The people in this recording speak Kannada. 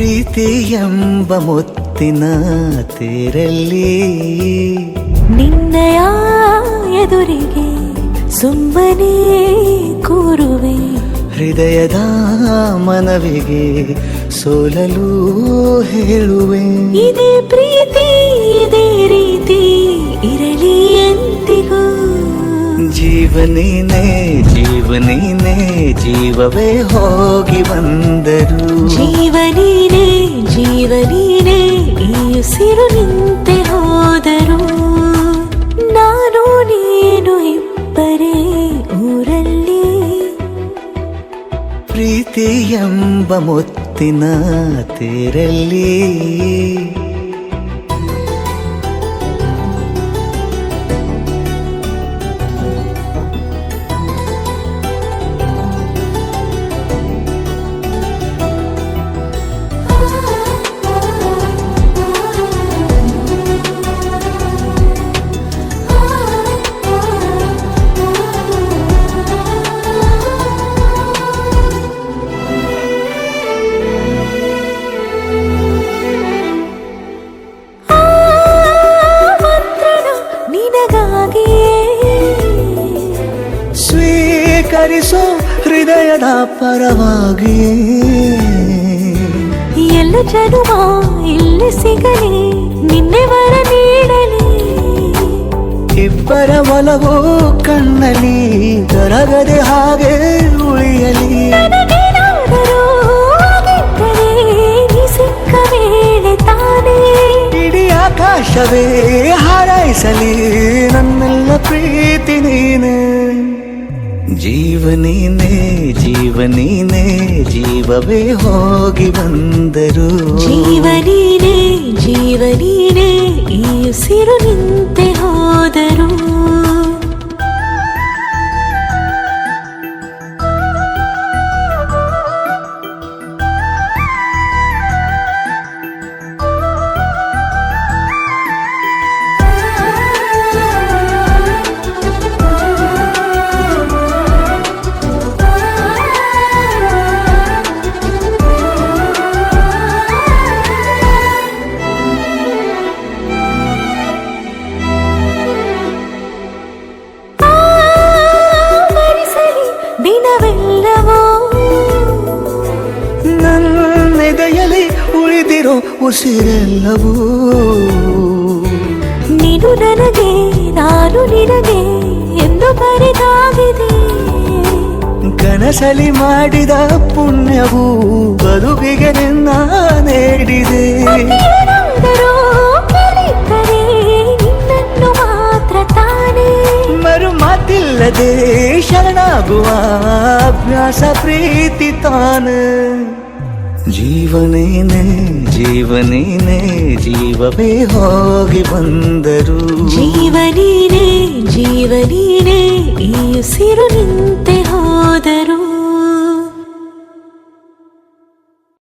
ಪ್ರೀತಿ ಎಂಬ ಮುತ್ತಿನ ತೇರಲ್ಲಿ ನಿನ್ನಯ ಎದುರಿಗೆ ಸುಮ್ಮನೆ ಕೂರುವೆ, ಹೃದಯದ ಮನವಿಗೆ ಸೋಲಲು ಹೇಳುವೆ. ಇದೇ ಪ್ರೀತಿ ಇದೇ ರೀತಿ ಇರಲಿ ಎಂದಿಗೂ. ಜೀವನೀನೇ ಜೀವನೀನೇ ಜೀವವೇ ಹೋಗಿ ಬಂದರು. ಜೀವನೀನೇ ಜೀವನೀನೇ ಈ ಉಸಿರು ನಿಂತೆ ಹೋದರು. ನಾನು ನೀನು ಇಬ್ಬರೇ ಊರಲ್ಲಿ. ಪ್ರೀತಿ ಎಂಬ ಮುತ್ತಿನ ತೇರಲ್ಲಿ ಸ್ವೀಕರಿಸೋ ಹೃದಯದ ಪರವಾಗಿ. ಎಲ್ಲ ಜನುಮ ಇಲ್ಲಿ ಸಿಗಲಿ, ನಿನ್ನೆ ವರ ನೀಡಲಿ. ಇಬ್ಬರ ಒಲವು ಕಣ್ಣಲ್ಲಿ ಕರಗದೆ ಹಾಗೆ ಉಳಿಯಲಿ. ಸಿಕ್ಕ ವೇಳೆ ತಾನೇ ಇಡೀ ಆಕಾಶವೇ ಹಾರೈಸಲಿ ನನ್ನೆಲ್ಲ ಪ್ರೀತಿ ನೀನೆ. ಜೀವನೀನೇ ಜೀವನೀನೇ ಜೀವವೇ ಹೋಗಿ ಬಂದರು. ಜೀವನೀನೇ ಜೀವನೀನೇ ಈ ಉಸಿರು ನಿಂತೆ ಹೋದರು. ದಿನವೆಲ್ಲವೋ ನನ್ನೆದೆಯಲ್ಲಿ ಉಳಿದಿರೋ ಉಸಿರೆಲ್ಲವೂ ನೀನು ನನಗೆ ನಾನು ನಿನಗೆ ಎಂದು ಬರೆದಾಗಿದೆ. ಕನಸಲಿ ಮಾಡಿದ ಪುಣ್ಯವು ಬದುಕಿಗೆ ನಿನ್ನ ನೀಡಿದೆ. ನಿನ್ನನ್ನು ಮಾತ್ರ ತಾನೇ ಮರು ಮಾತಿಲ್ಲದೆ ಶರಣಾಗುವ ಅಭ್ಯಾಸ ಪ್ರೀತಿ ತಾನೆ. ಜೀವನೇನೆ ಜೀವನೇನೆ ಜೀವವೇ ಹೋಗಿ ಬಂದರು. ಜೀವನೀನೇ ಜೀವನೀನೇ ಈ ಉಸಿರು ನಿಂತೆ ಹೋದರು.